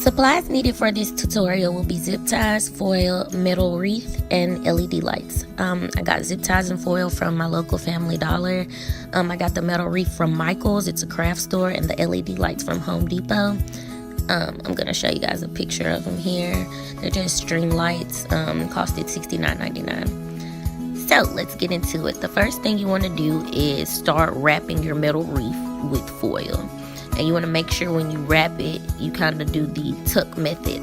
Supplies needed for this tutorial will be zip ties, foil, metal wreath, and LED lights. I got zip ties and foil from my local Family Dollar. I got the metal wreath from Michael's, it's a craft store, and the LED lights from Home Depot. I'm gonna show you guys a picture of them here. They're just string lights, costed $69.99. So let's get into it. The first thing you want to do is start wrapping your metal wreath with foil. And you want to make sure when you wrap it, you kind of do the tuck method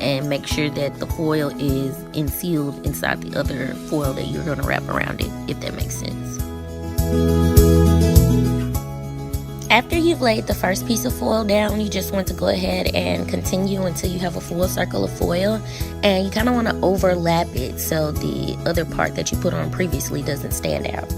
and make sure that the foil is sealed inside the other foil that you're going to wrap around it, if that makes sense. After you've laid the first piece of foil down, you just want to go ahead and continue until you have a full circle of foil, and you kind of want to overlap it so the other part that you put on previously doesn't stand out.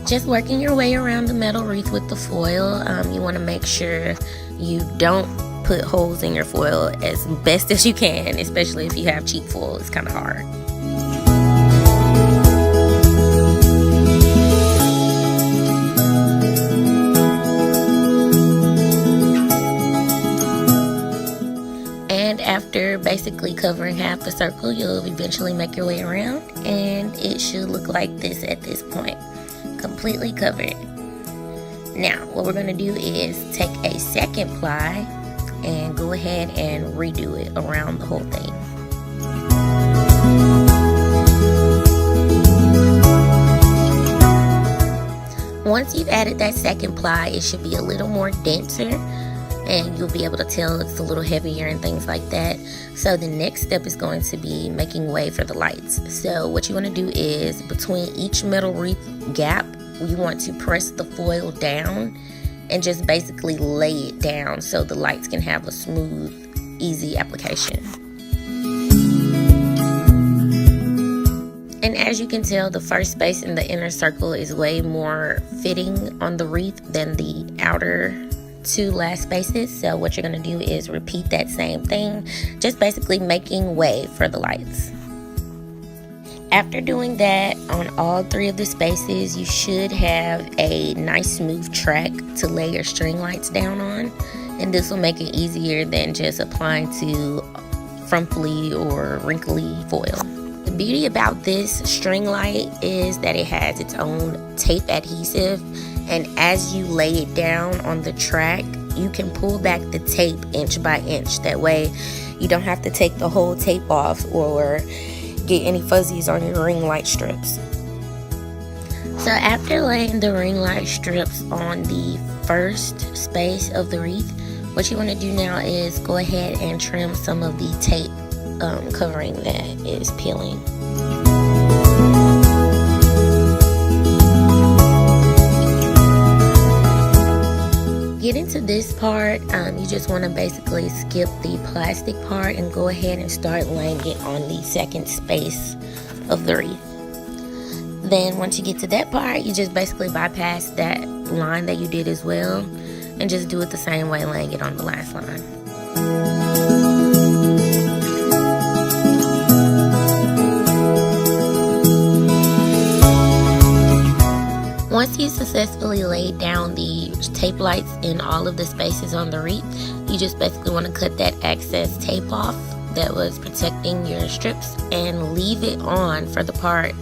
Just working your way around the metal wreath with the foil, you want to make sure you don't put holes in your foil as best as you can, especially if you have cheap foil. It's kind of hard. And after basically covering half the circle, you'll eventually make your way around, and it should look like this at this point. Completely covered. Now what we're going to do is take a second ply and go ahead and redo it around the whole thing. Once you've added that second ply, it should be a little more denser and you'll be able to tell it's a little heavier and things like that. So the next step is going to be making way for the lights. So what you want to do is between each metal wreath gap, you want to press the foil down and just basically lay it down so the lights can have a smooth, easy application. And as you can tell, the first space in the inner circle is way more fitting on the wreath than the outer two last spaces. So what you're going to do is repeat that same thing, just basically making way for the lights. After doing that on all three of the spaces, you should have a nice smooth track to lay your string lights down on, and this will make it easier than just applying to frumply or wrinkly foil. The beauty about this string light is that it has its own tape adhesive, and as you lay it down on the track, you can pull back the tape inch by inch. That way you don't have to take the whole tape off or get any fuzzies on your ring light strips. So after laying the ring light strips on the first space of the wreath, what you want to do now is go ahead and trim some of the tape covering that is peeling. Getting to this part, you just want to basically skip the plastic part and go ahead and start laying it on the second space of the wreath. Then once you get to that part, you just basically bypass that line that you did as well and just do it the same way, laying it on the last line. Once you successfully laid down the tape lights in all of the spaces on the wreath, you just basically want to cut that excess tape off that was protecting your strips and leave it on for the part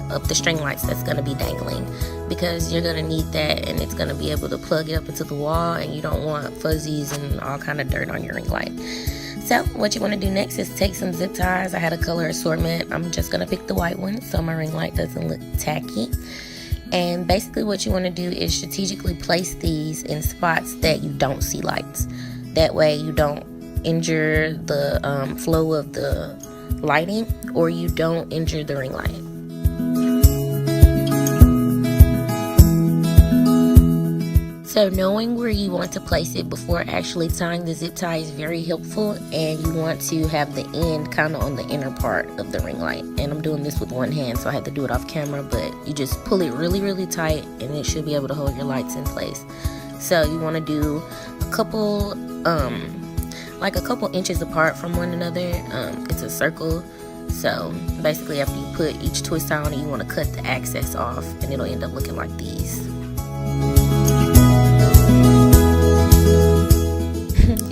of the string lights that's going to be dangling, because you're going to need that and it's going to be able to plug it up into the wall, and you don't want fuzzies and all kind of dirt on your ring light. So what you want to do next is take some zip ties. I had a color assortment. I'm just going to pick the white one so my ring light doesn't look tacky. And basically what you want to do is strategically place these in spots that you don't see lights. That way you don't injure the flow of the lighting, or you don't injure the ring light. So knowing where you want to place it before actually tying the zip tie is very helpful, and you want to have the end kind of on the inner part of the ring light. And I'm doing this with one hand, so I had to do it off camera, but you just pull it really, really tight and it should be able to hold your lights in place. So you want to do a couple inches apart from one another. It's a circle. So basically after you put each twist tie on it, you want to cut the excess off and it'll end up looking like these.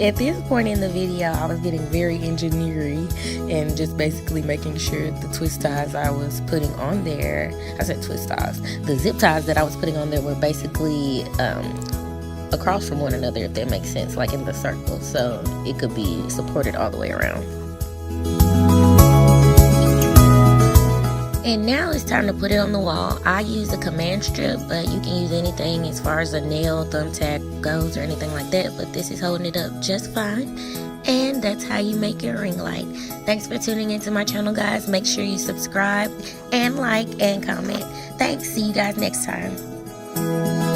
At this point in the video, I was getting very engineering and just basically making sure the twist ties I was putting on there, I said twist ties, the zip ties that I was putting on there were basically across from one another, if that makes sense, like in the circle, so it could be supported all the way around. And now it's time to put it on the wall. I use a command strip, but you can use anything as far as a nail, thumbtack goes or anything like that, but this is holding it up just fine. And that's how you make your ring light. Thanks for tuning into my channel, guys. Make sure you subscribe and like and comment. Thanks. See you guys next time.